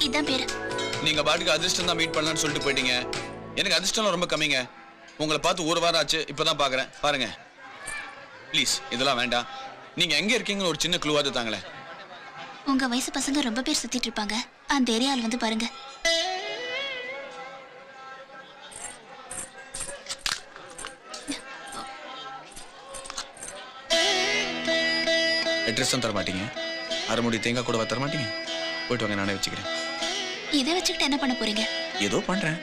இதான் பேரு. நீங்க பாட்டுக்கு அதிர்ஷ்டம் தான் மீட் பண்ணலாம்னு சொல்லிட்டு போயிட்டீங்க. எனக்கு அதிர்ஷ்டம் ரொம்ப கம்மிங்க. உங்களை பார்த்து ஒரு வாரம் ஆச்சு, இப்பதான் பாக்குறேன். பாருங்க ப்ளீஸ், இதெல்லாம் வேண்டாம். நீங்க எங்க இருக்கீங்கன்னு ஒரு சின்ன க்ளூவாது தாங்களே. உங்க வயசு பசங்க ரொம்ப பேர் சுத்திட்டு இருப்பாங்க. அந்த ஏரியாவில் வந்து பாருங்க. அட்ரஸும் தர மாட்டீங்க, அரைமுடி தேங்காய் கூட தர மாட்டீங்க. போயிட்டு வாங்க, நானே வச்சுக்கிறேன். இதை வச்சுக்கிட்டு என்ன பண்ண போறீங்க? ஏதோ பண்றேன்.